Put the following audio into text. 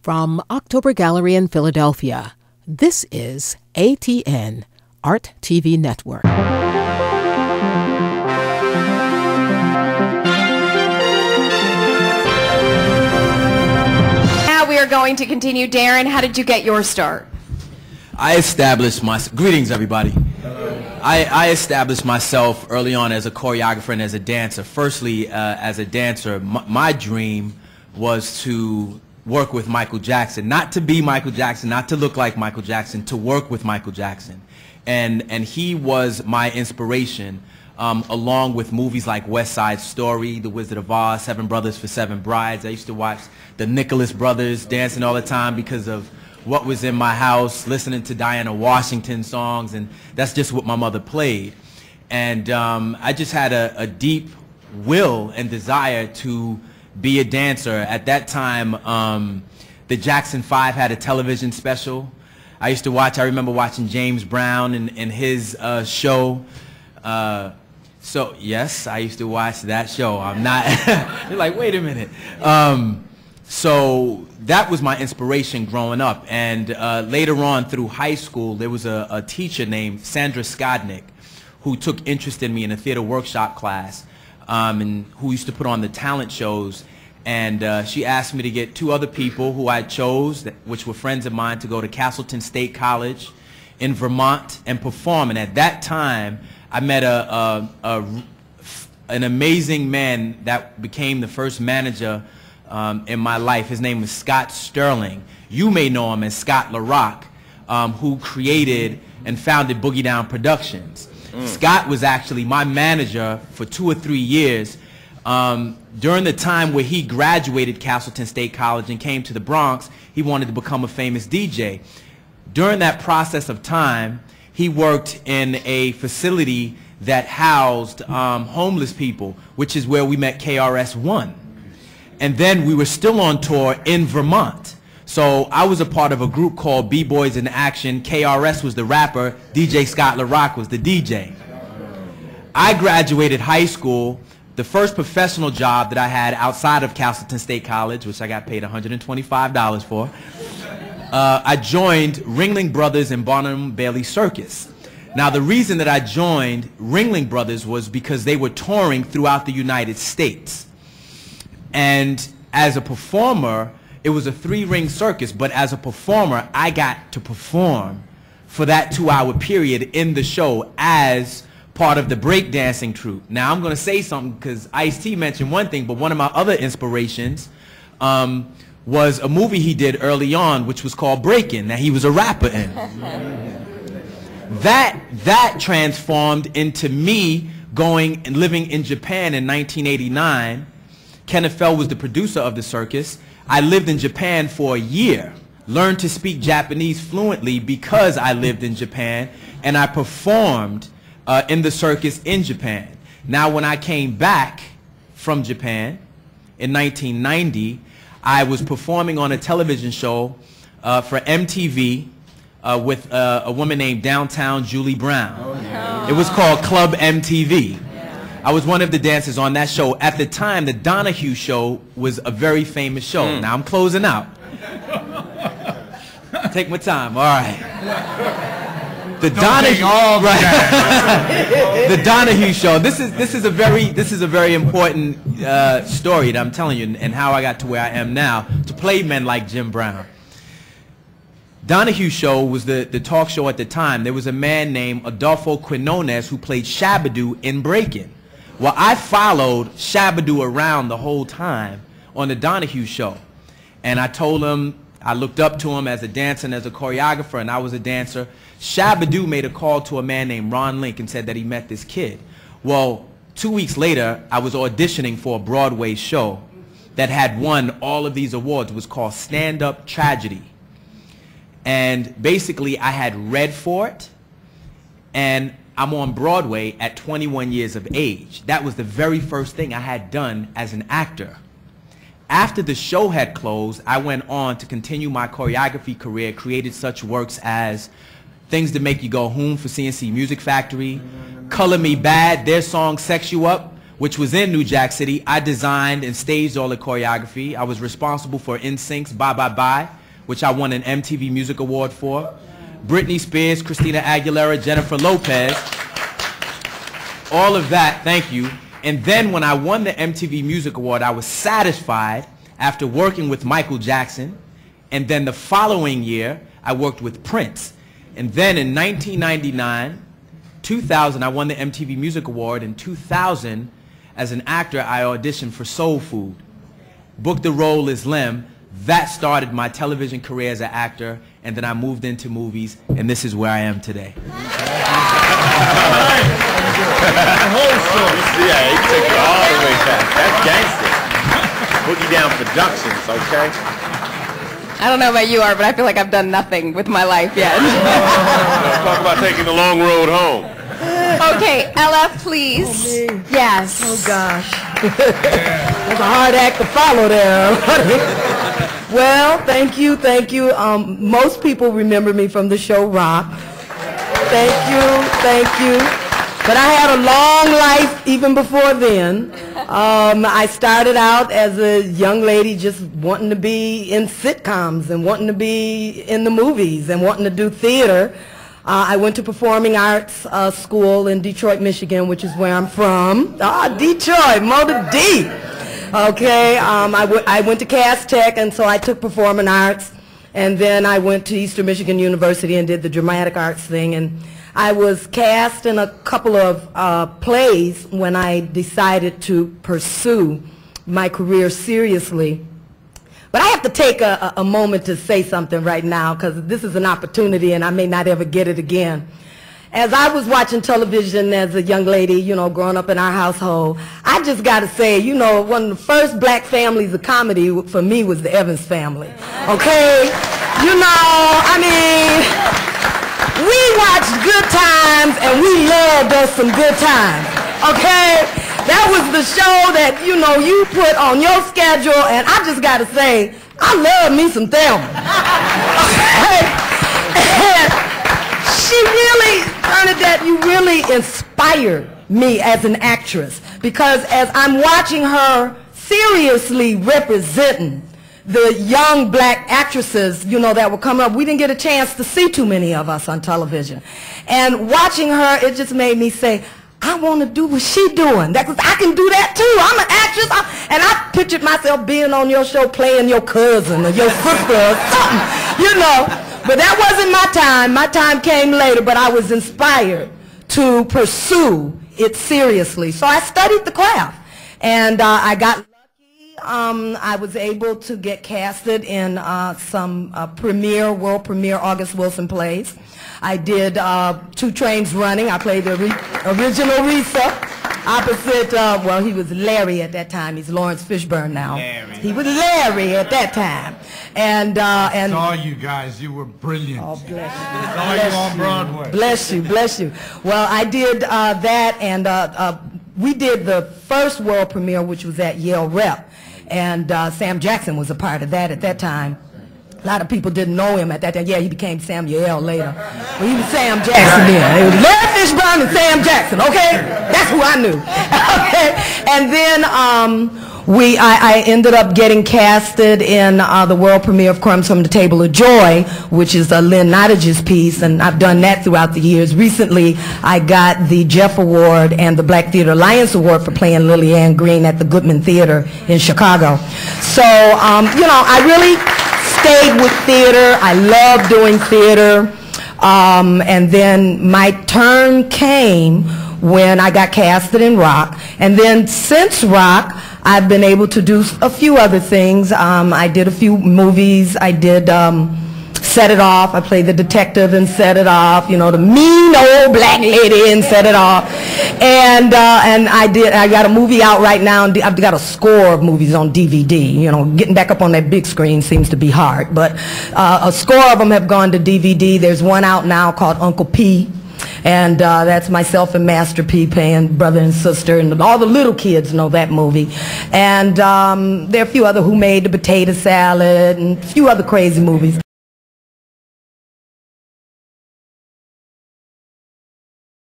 From October Gallery in Philadelphia, this is ATN, Art TV Network. Now we are going to continue. Darrin, how did you get your start? I established greetings, everybody. I established myself early on as a choreographer and as a dancer. Firstly, as a dancer, my dream was to work with Michael Jackson. Not to be Michael Jackson, not to look like Michael Jackson, to work with Michael Jackson. And he was my inspiration, along with movies like West Side Story, The Wizard of Oz, Seven Brothers for Seven Brides. I used to watch the Nicholas brothers dancing all the time because of what was in my house, listening to Diana Washington songs, and that's just what my mother played. And I just had a deep will and desire to be a dancer. At that time, the Jackson 5 had a television special. I used to watch, I remember watching James Brown and his show. So yes, I used to watch that show. I'm not, you're like, wait a minute. So that was my inspiration growing up. And later on through high school, there was a teacher named Sandra Skodnick who took interest in me in a theater workshop class, and who used to put on the talent shows. And she asked me to get two other people who I chose, which were friends of mine, to go to Castleton State College in Vermont and perform. And at that time, I met an amazing man that became the first manager in my life. His name was Scott Sterling. You may know him as Scott LaRock, who created and founded Boogie Down Productions. Scott was actually my manager for 2 or 3 years during the time where he graduated Castleton State College and came to the Bronx. He wanted to become a famous DJ. During that process of time, he worked in a facility that housed homeless people, which is where we met KRS-One. And then we were still on tour in Vermont. So I was a part of a group called B-Boys in Action. KRS was the rapper, DJ Scott LaRock was the DJ. I graduated high school. The first professional job that I had outside of Castleton State College, which I got paid $125 for, I joined Ringling Brothers and Barnum Bailey Circus. Now the reason that I joined Ringling Brothers was because they were touring throughout the United States. And as a performer, it was a 3-ring circus, but as a performer, I got to perform for that 2-hour period in the show as part of the breakdancing troupe. Now I'm going to say something because Ice-T mentioned one thing, but one of my other inspirations was a movie he did early on, which was called Breakin', that he was a rapper in. That transformed into me going and living in Japan in 1989. Kenneth Fell was the producer of the circus. I lived in Japan for a year, learned to speak Japanese fluently because I lived in Japan, and I performed in the circus in Japan. Now when I came back from Japan in 1990, I was performing on a television show for MTV with a woman named Downtown Julie Brown. Oh, yeah. It was called Club MTV. I was one of the dancers on that show. At the time, the Donahue Show was a very famous show. Now I'm closing out. Take my time, all right. The Donahue, the Donahue Show. This is a very important story that I'm telling you, and how I got to where I am now to play men like Jim Brown. Donahue Show was the talk show at the time. There was a man named Adolfo Quinones who played Shabba-Doo in Breakin'. Well, I followed Shabba-Doo around the whole time on the Donahue Show. And I told him, I looked up to him as a dancer and as a choreographer, and I was a dancer. Shabba-Doo made a call to a man named Ron Link and said that he met this kid. Well, 2 weeks later, I was auditioning for a Broadway show that had won all of these awards. It was called Stand Up Tragedy. And basically, I had read for it, and I'm on Broadway at 21 years of age. That was the very first thing I had done as an actor. After the show had closed, I went on to continue my choreography career, created such works as Things That Make You Go Home for CNC Music Factory, Color Me Bad, their song Sex You Up, which was in New Jack City. I designed and staged all the choreography. I was responsible for NSYNC's Bye Bye Bye, which I won an MTV Music Award for. Britney Spears, Christina Aguilera, Jennifer Lopez. All of that, thank you. And then when I won the MTV Music Award, I was satisfied after working with Michael Jackson. And then the following year, I worked with Prince. And then in 1999, 2000, I won the MTV Music Award. In 2000, as an actor, I auditioned for Soul Food. Booked the role as Lem. That started my television career as an actor, and then I moved into movies, and this is where I am today. Yeah, he took it all the way back. That's gangster. Boogie Down Productions, okay? I don't know about you, Art, but I feel like I've done nothing with my life yet. Let's talk about taking the long road home. Okay, LF, please. Oh, me? Yes. Oh, gosh. That's a hard act to follow there. Well, thank you, thank you. Most people remember me from the show Rock. Thank you. But I had a long life even before then. I started out as a young lady just wanting to be in sitcoms and wanting to be in the movies and wanting to do theater. I went to performing arts school in Detroit, Michigan, which is where I'm from. Detroit, Motor D. Okay, I went to Cass Tech, and so I took performing arts, and then I went to Eastern Michigan University and did the dramatic arts thing, and I was cast in a couple of plays when I decided to pursue my career seriously. But I have to take a moment to say something right now, because this is an opportunity and I may not ever get it again. As I was watching television as a young lady, you know, growing up in our household, I just got to say, you know, one of the first black families of comedy for me was the Evans family. Okay? You know, I mean, we watched Good Times and we loved us some good times. Okay? That was the show that, you know, you put on your schedule, and I just got to say, I love me some Thelma. Okay? And she really, Bernadette, you really inspired me as an actress, because as I'm watching her seriously representing the young black actresses, you know, that were coming up, we didn't get a chance to see too many of us on television. And watching her, it just made me say, I want to do what she doing. Because I can do that too. I'm an actress. And I pictured myself being on your show playing your cousin or your sister or something, you know. But that wasn't my time. My time came later, but I was inspired to pursue it seriously. So I studied the craft. And I got lucky. I was able to get casted in some world premiere August Wilson plays. I did 2 Trains Running. I played the original Risa opposite, well, he was Larry at that time. He's Lawrence Fishburne now. Larry. He was Larry at that time. And saw you guys. You were brilliant. Oh, bless you. Saw you on Broadway. Bless you, bless you. Well, I did that, and we did the first world premiere, which was at Yale Rep. And Sam Jackson was a part of that at that time. A lot of people didn't know him at that time. Yeah, he became Samuel later. But he was Sam Jackson then. It was Larry Fishburne and Sam Jackson, okay? That's who I knew. Okay? And then I ended up getting casted in the world premiere of Crumbs from the Table of Joy, which is Lynn Nottage's piece, and I've done that throughout the years. Recently, I got the Jeff Award and the Black Theater Alliance Award for playing Lily Ann Green at the Goodman Theater in Chicago. So, you know, I really stayed with theater. I love doing theater. And then my turn came when I got casted in Rock. And then since Rock, I've been able to do a few other things. I did a few movies. I did Set It Off. I played the detective in Set It Off, you know, the mean old black lady in Set It Off. And I got a movie out right now, and I've got a score of movies on DVD. You know, getting back up on that big screen seems to be hard, but a score of them have gone to DVD. There's one out now called Uncle P. And that's myself and Master P playing brother and sister, and all the little kids know that movie. And there are a few other Who Made the Potato Salad and a few other crazy movies.